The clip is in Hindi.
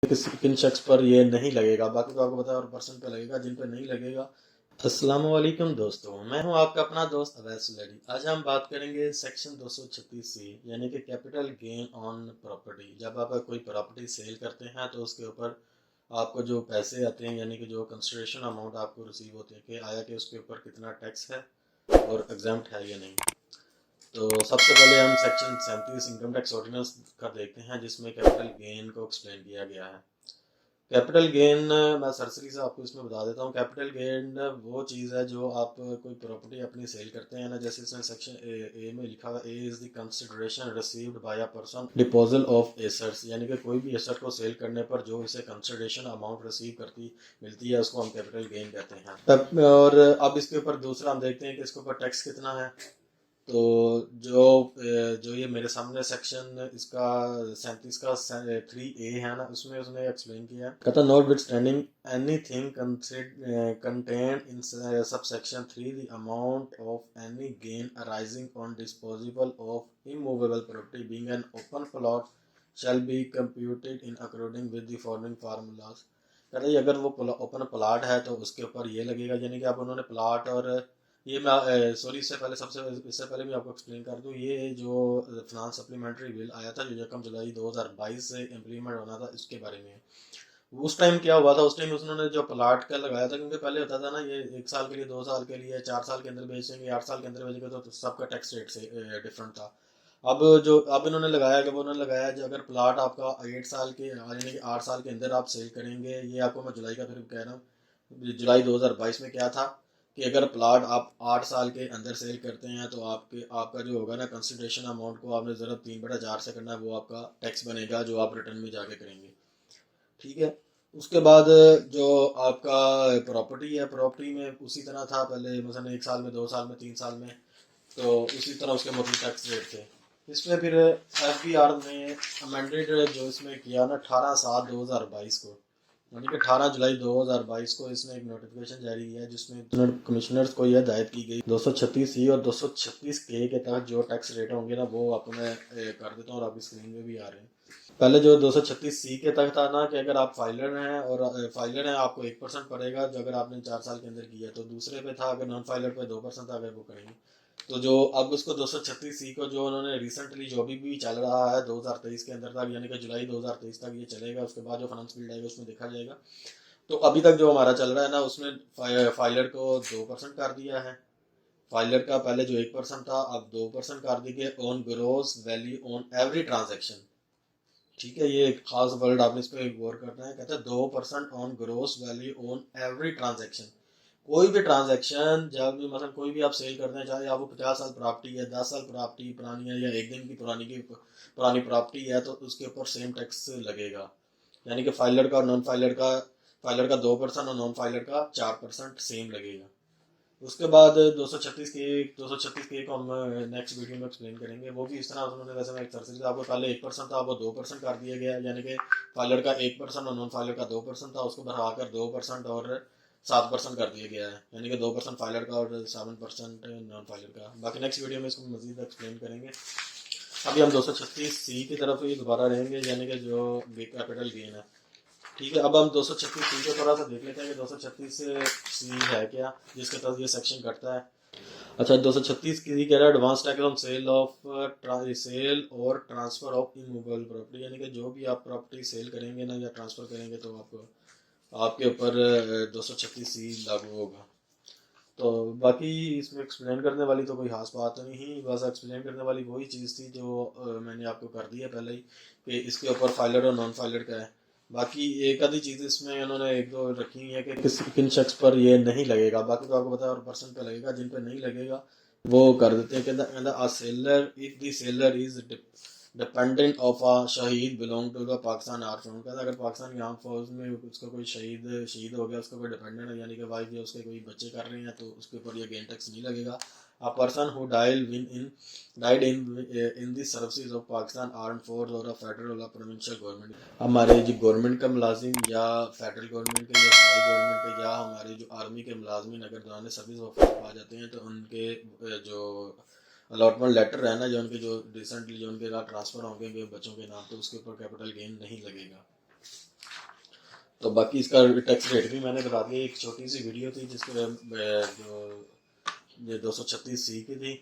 किन शख्स पर ये नहीं लगेगा, बाकी तो आपको पता है और पर्सन पे लगेगा, जिन पे नहीं लगेगा। अस्सलाम वालेकुम दोस्तों, मैं हूं आपका अपना दोस्त अवैस सुलैरी। आज हम बात करेंगे सेक्शन 236 सी यानी कि कैपिटल गेन ऑन प्रॉपर्टी। जब आप कोई प्रॉपर्टी सेल करते हैं तो उसके ऊपर आपको जो पैसे आते हैं यानी कि जो कंसिडरेशन अमाउंट आपको रिसीव होते हैं कि आया कि उसके ऊपर कितना टैक्स है और एग्जाम्प्ट है या नहीं। तो सबसे पहले हम सेक्शन 37 इनकम टैक्स ऑर्डिनेंस का देखते हैं, जिसमें कैपिटल गेन को एक्सप्लेन किया गया है। कैपिटल गेन मैं सरसरी से आपको इसमें बता देता हूँ। कैपिटल गेन वो चीज़ है जो आप कोई प्रॉपर्टी अपनी सेल करते हैं ना, जैसे इसमें सेक्शन ए में लिखा हुआ A is the consideration received by a person disposal of assets, यानी कि कोई भी एसेट को सेल करने पर जो इसे कंसिडरेशन अमाउंट रिसीव करती मिलती है उसको हम कैपिटल गेन कहते हैं। तब और अब इसके ऊपर दूसरा हम देखते हैं कि इसके ऊपर टैक्स कितना है। तो जो जो ये मेरे सामने सेक्शन इसका 37 का 3A है ना, उसमें उसने एक्सप्लेन किया, कहता not with standing anything contained in subsection 3 the amount of any gain arising on disposable of immovable property being an open plot shall be computed in according with the following formulas. कहता है अगर वो ओपन प्लाट है तो उसके ऊपर ये लगेगा, यानी कि आप उन्होंने प्लाट और ये मैं सॉरी इससे पहले भी आपको एक्सप्लेन कर दूं। ये जो फिनांस सप्लीमेंट्री बिल आया था जो 1 जुलाई 2022 से इम्प्लीमेंट होना था, इसके बारे में उस टाइम क्या हुआ था। उस टाइम उन्होंने जो प्लाट का लगाया था, क्योंकि पहले होता था ना ये 1 साल के लिए, 2 साल के लिए, 4 साल के अंदर बेचेंगे, 8 साल के अंदर बेचेंगे, तो सबका टैक्स रेट से डिफरेंट था। अब इन्होंने लगाया कि वो उन्होंने लगाया जो अगर प्लाट आपका 8 साल के यानी कि 8 साल के अंदर आप सेल करेंगे, ये आपको मैं जुलाई का फिर कह रहा हूँ, जुलाई 2022 में क्या था कि अगर प्लाट आप 8 साल के अंदर सेल करते हैं तो आपका जो होगा ना कंसिडरेशन अमाउंट को आपने ज़रा 3/4 से करना है, वो आपका टैक्स बनेगा जो आप रिटर्न में जाके करेंगे। ठीक है। उसके बाद जो आपका प्रॉपर्टी है, प्रॉपर्टी में उसी तरह था पहले, मसलन 1 साल में, 2 साल में, 3 साल में, तो उसी तरह उसके मतलब टैक्स रेट थे। इसमें फिर FBR ने अमेंडेड जो इसमें किया ना 18/7/2022 को, यानी कि 18 जुलाई 2022 को इसने एक नोटिफिकेशन जारी किया है जिसमें कमिश्नर्स को यह हिदायत की गई 236C और 236K के तहत जो टैक्स रेट होंगे ना, वो आपको मैं कर देता हूँ और आपकी स्क्रीन में भी आ रहे हैं। पहले जो 236C के तहत था ना कि अगर आप फाइलर हैं आपको 1% पड़ेगा जो अगर आपने 4 साल के अंदर किया। तो दूसरे पे था अगर नॉन फाइलर पे 2% था अगर वो करेंगे। तो जो अब उसको 236C को जो उन्होंने रिसेंटली जो भी चल रहा है 2023 के अंदर तक, यानी कि जुलाई 2023 तक ये चलेगा, उसके बाद जो फाइनेंस बिल आएगा उसमें देखा जाएगा। तो अभी तक जो हमारा चल रहा है ना, उसमें फाइलर को 2% कर दिया है। फाइलर का पहले जो 1% था अब 2% कर दी गई on gross value on every transaction. ठीक है, ये एक खास वर्ड आपने इस पर गौर करना है। कहता है 2% on gross value on every transaction. कोई भी ट्रांजैक्शन जब भी मतलब कोई भी आप सेल करते हैं, चाहे आप वो 50 साल प्रॉपर्टी है, 10 साल प्रॉपर्टी पुरानी है, या एक दिन की पुरानी प्रॉपर्टी है, तो उसके ऊपर सेम टैक्स लगेगा। यानी कि फाइलर का 2% और नॉन फाइलर का 4% सेम लगेगा। उसके बाद 236 के को हम नेक्स्ट वीडियो में एक्सप्लेन करेंगे। वो भी इस तरह उन्होंने, वैसे मैं एक तरह से आपको पहले 1% था, वो 2% कर दिया गया, यानी कि फाइलर का 1% और नॉन फाइलर का 2% था, उसको बढ़ाकर 2% और 7% कर दिया गया है, यानी कि 2% फाइलर का और 7% नॉन फाइलर का। बाकी नेक्स्ट वीडियो में इसको मजीद एक्सप्लेन करेंगे। अभी हम 236C की तरफ ही दोबारा रहेंगे, यानी कि जो कैपिटल गेन है। ठीक है, अब हम 236C को थोड़ा सा देख लेते हैं कि 236C है क्या, जिसके तहत ये सेक्शन करता है। अच्छा, 236 की कह रहा है एडवांस टैक्स ऑन सेल और ट्रांसफर ऑफ इमूवेबल प्रॉपर्टी, यानी कि जो भी आप प्रॉपर्टी सेल करेंगे ना या ट्रांसफर करेंगे तो आपके ऊपर 236C लागू होगा। तो बाकी इसमें एक्सप्लेन करने वाली तो कोई खास बात नहीं, बस एक्सप्लेन करने वाली वही चीज़ थी जो मैंने आपको कर दी है पहले ही, कि इसके ऊपर फाइलर और नॉन फाइलर का है। बाकी एक आधी चीज़ इसमें उन्होंने एक दो रखी हुई है कि किन शख्स पर ये नहीं लगेगा, बाकी तो आपको पता है और पर्सन पे लगेगा, जिन पर नहीं लगेगा वो कर देते हैं। कहता a seller if the seller is dependent of a shaheed belong to the Pakistan arm force. कहता अगर पाकिस्तान की आर्म फोर्स में उसका कोई शहीद हो गया, उसका कोई डिपेंडेंट है, यानी कि वाइफ या उसके कोई बच्चे कर रहे हैं, तो उसके ऊपर ये गेन टैक्स नहीं लगेगा। A person who died in the services of Pakistan arm force और फेडरल और प्रोविंशियल गवर्नमेंट, हमारे जो गवर्नमेंट का मुलाजिम या फेडरल गवर्नमेंट के या सूबाई गवर्नमेंट के या हमारे जो आर्मी के मुलाजमिन अगर दौरान सर्विस ऑफिस आ जाते हैं, तो उनके जो अलॉटमेंट लेटर है ना, जो उनके जो रिसेंटली जो उनके ट्रांसफ़र होंगे बच्चों के नाम, तो उसके ऊपर कैपिटल गेन नहीं लगेगा। तो बाकी इसका टैक्स रेट भी मैंने बता दिया। एक छोटी सी वीडियो थी जिसके जो ये 236 सी की थी,